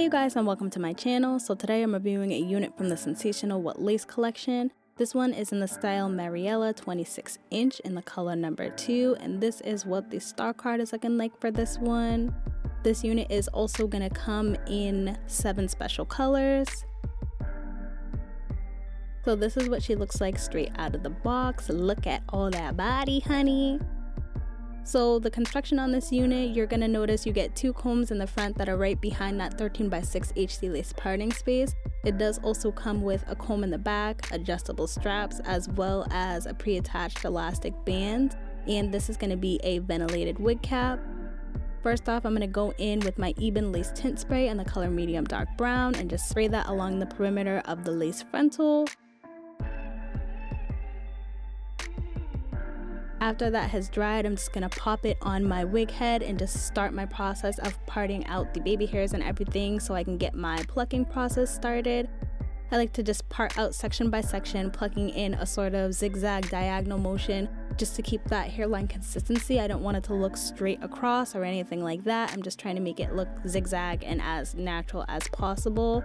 Hey guys, and welcome to my channel. So today I'm reviewing a unit from the Sensationnel What Lace collection. This one is in the style Mariella 26 inch in the color number 2, and this is what the star card is looking like for this one. This unit is also going to come in 7 special colors. So this is what she looks like straight out of the box. Look at all that body, honey. So the construction on this unit, you're going to notice you get 2 combs in the front that are right behind that 13x6 HD lace parting space. It does also come with a comb in the back, adjustable straps, as well as a pre-attached elastic band. And this is going to be a ventilated wig cap. First off, I'm going to go in with my Ebin lace tint spray in the color medium dark brown and just spray that along the perimeter of the lace frontal. After that has dried, I'm just going to pop it on my wig head and just start my process of parting out the baby hairs and everything so I can get my plucking process started. I like to just part out section by section, plucking in a sort of zigzag diagonal motion just to keep that hairline consistency. I don't want it to look straight across or anything like that. I'm just trying to make it look zigzag and as natural as possible.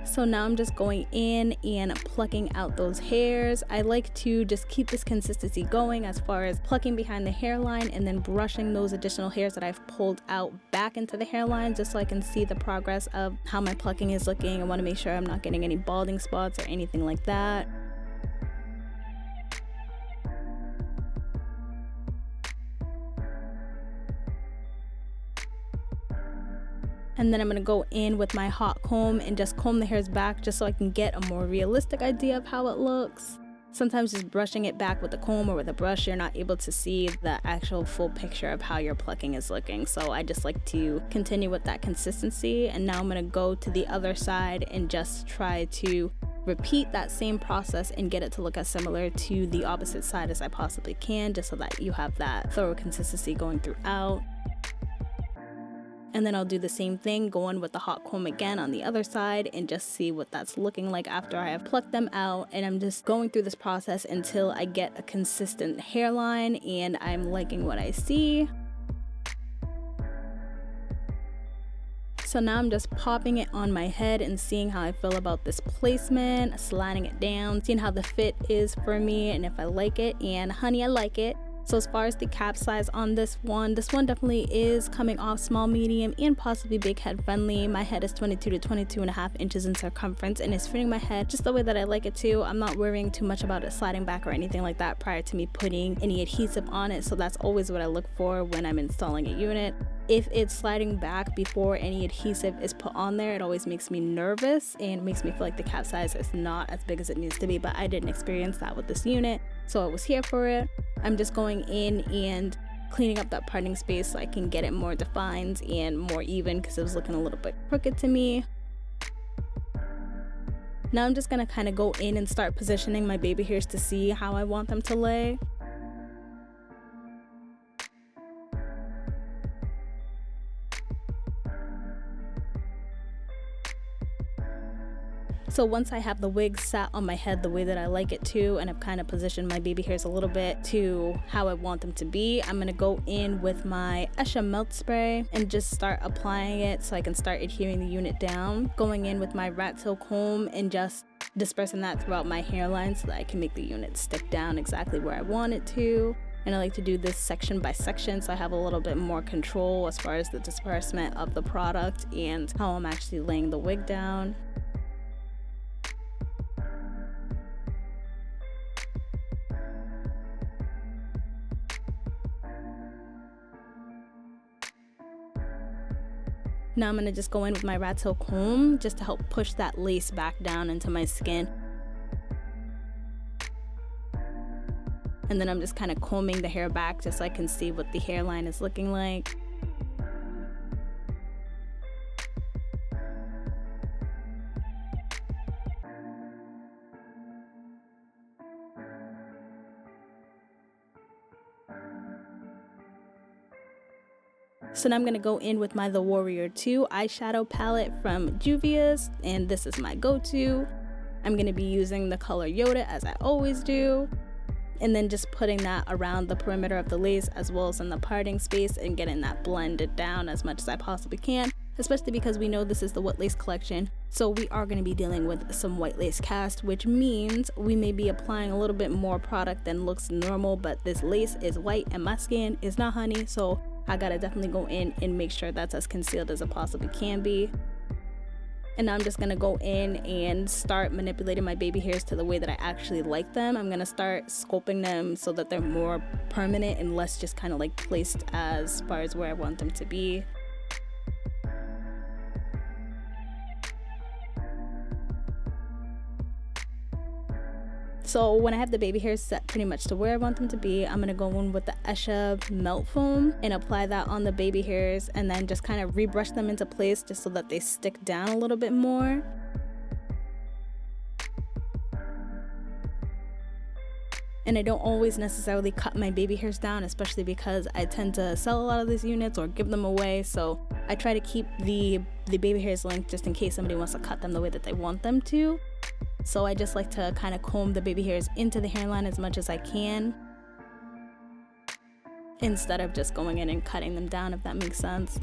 So now I'm just going in and plucking out those hairs. I like to just keep this consistency going as far as plucking behind the hairline and then brushing those additional hairs that I've pulled out back into the hairline just so I can see the progress of how my plucking is looking. I want to make sure I'm not getting any balding spots or anything like that. And then I'm going to go in with my hot comb and just comb the hairs back just so I can get a more realistic idea of how it looks. Sometimes just brushing it back with a comb or with a brush, you're not able to see the actual full picture of how your plucking is looking. So I just like to continue with that consistency. And now I'm going to go to the other side and just try to repeat that same process and get it to look as similar to the opposite side as I possibly can, just so that you have that thorough consistency going throughout. And then I'll do the same thing, go in with the hot comb again on the other side and just see what that's looking like after I have plucked them out. And I'm just going through this process until I get a consistent hairline and I'm liking what I see. So now I'm just popping it on my head and seeing how I feel about this placement, sliding it down, seeing how the fit is for me and if I like it. And honey, I like it. So as far as the cap size on this one definitely is coming off small, medium, and possibly big head friendly. My head is 22 to 22.5 inches in circumference and it's fitting my head just the way that I like it to. I'm not worrying too much about it sliding back or anything like that prior to me putting any adhesive on it. So that's always what I look for when I'm installing a unit. If it's sliding back before any adhesive is put on there, it always makes me nervous and makes me feel like the cap size is not as big as it needs to be, but I didn't experience that with this unit, so I was here for it. I'm just going in and cleaning up that parting space so I can get it more defined and more even because it was looking a little bit crooked to me. Now I'm just going to kind of go in and start positioning my baby hairs to see how I want them to lay. So once I have the wig sat on my head the way that I like it to, and I've kind of positioned my baby hairs a little bit to how I want them to be, I'm going to go in with my Esha melt spray and just start applying it so I can start adhering the unit down. Going in with my rat tail comb and just dispersing that throughout my hairline so that I can make the unit stick down exactly where I want it to. And I like to do this section by section so I have a little bit more control as far as the disbursement of the product and how I'm actually laying the wig down. Now I'm going to just go in with my rat tail comb just to help push that lace back down into my skin. And then I'm just kind of combing the hair back just so I can see what the hairline is looking like. So now I'm going to go in with my The Warrior 2 eyeshadow palette from Juvia's, and this is my go-to. I'm going to be using the color Yoda as I always do. and then just putting that around the perimeter of the lace as well as in the parting space and getting that blended down as much as I possibly can, especially because we know this is the wet lace collection, so we are going to be dealing with some white lace cast, which means we may be applying a little bit more product than looks normal, but this lace is white and my skin is not, honey, so I gotta definitely go in and make sure that's as concealed as it possibly can be. And now I'm just gonna go in and start manipulating my baby hairs to the way that I actually like them. I'm gonna start sculpting them so that they're more permanent and less just kind of like placed as far as where I want them to be. So when I have the baby hairs set pretty much to where I want them to be, I'm gonna go in with the Esha melt foam and apply that on the baby hairs and then just kind of rebrush them into place just so that they stick down a little bit more. And I don't always necessarily cut my baby hairs down, especially because I tend to sell a lot of these units or give them away, so I try to keep the baby hairs length just in case somebody wants to cut them the way that they want them to. So I just like to kind of comb the baby hairs into the hairline as much as I can, instead of just going in and cutting them down, if that makes sense.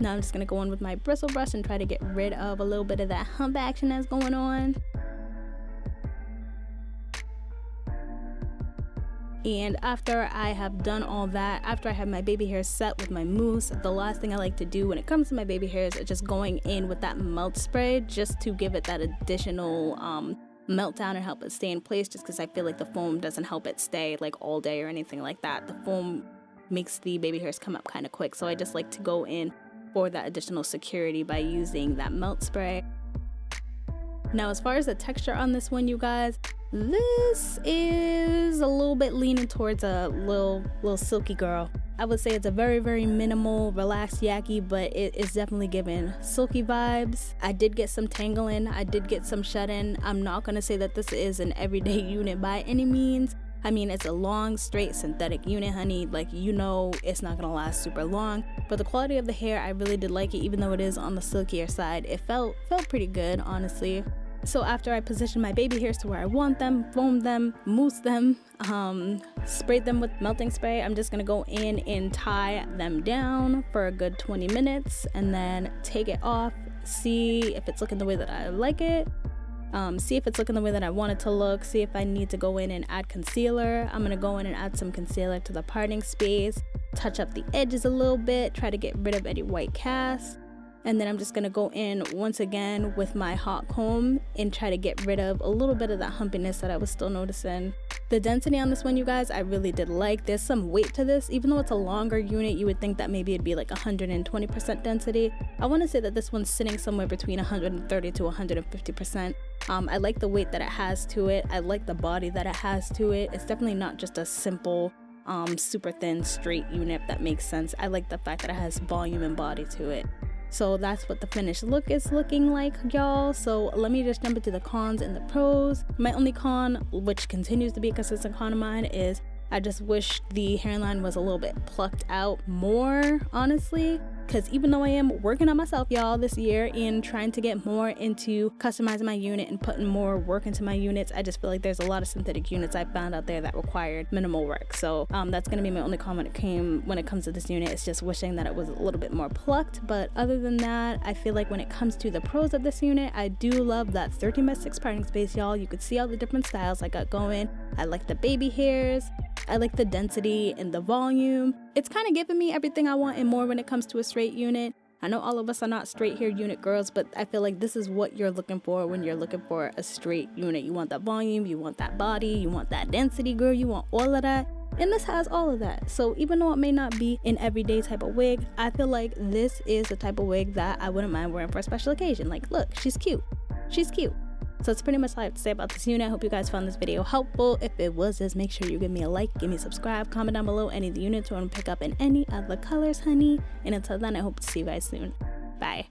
Now I'm just going to go in with my bristle brush and try to get rid of a little bit of that hump action that's going on. And after I have done all that, after I have my baby hairs set with my mousse, the last thing I like to do when it comes to my baby hairs is just going in with that melt spray just to give it that additional melt down and help it stay in place, just because I feel like the foam doesn't help it stay like all day or anything like that. The foam makes the baby hairs come up kind of quick, so I just like to go in for that additional security by using that melt spray. Now as far as the texture on this one, you guys, this is a little bit leaning towards a little silky girl. I would say it's a very minimal, relaxed yaki, but it is definitely giving silky vibes. I did get some tangling, I did get some shut-in. I'm not gonna say that this is an everyday unit by any means. I mean, it's a long, straight synthetic unit, honey. Like, you know, it's not gonna last super long. But the quality of the hair, I really did like it, even though it is on the silkier side. It felt pretty good, honestly. So after I position my baby hairs to where I want them, foam them, mousse them, sprayed them with melting spray, I'm just gonna go in and tie them down for a good 20 minutes and then take it off, see if it's looking the way that I like it. See if it's looking the way that I want it to look, see if I need to go in and add concealer. I'm gonna go in and add some concealer to the parting space, touch up the edges a little bit, try to get rid of any white cast. And then I'm just gonna go in once again with my hot comb and try to get rid of a little bit of that humpiness that I was still noticing. The density on this one, you guys, I really did like. There's some weight to this. Even though it's a longer unit, you would think that maybe it'd be like 120% density. I want to say that this one's sitting somewhere between 130 to 150%. I like the weight that it has to it. I like the body that it has to it. It's definitely not just a simple super thin straight unit, if that makes sense. I like the fact that it has volume and body to it. So that's what the finished look is looking like, y'all. So let me just jump into the cons and the pros. My only con, which continues to be a consistent con of mine, is I just wish the hairline was a little bit plucked out more, honestly. Because even though I am working on myself, y'all, this year and trying to get more into customizing my unit and putting more work into my units, I just feel like there's a lot of synthetic units I found out there that required minimal work. So that's gonna be my only comment when it comes to this unit. It's just wishing that it was a little bit more plucked. But other than that, I feel like when it comes to the pros of this unit, I do love that 13x6 parting space, y'all. You could see all the different styles I got going. I like the baby hairs. I like the density and the volume. It's kind of giving me everything I want and more when it comes to a straight unit. I know all of us are not straight hair unit girls, but I feel like this is what you're looking for when you're looking for a straight unit. You want that volume, you want that body, you want that density, girl, you want all of that. And this has all of that. So even though it may not be an everyday type of wig, I feel like this is the type of wig that I wouldn't mind wearing for a special occasion. Like, look, she's cute. She's cute. So that's pretty much all I have to say about this unit. I hope you guys found this video helpful. If it was, just make sure you give me a like, give me a subscribe, comment down below any of the units you want to pick up in any other colors, honey. And until then, I hope to see you guys soon. Bye.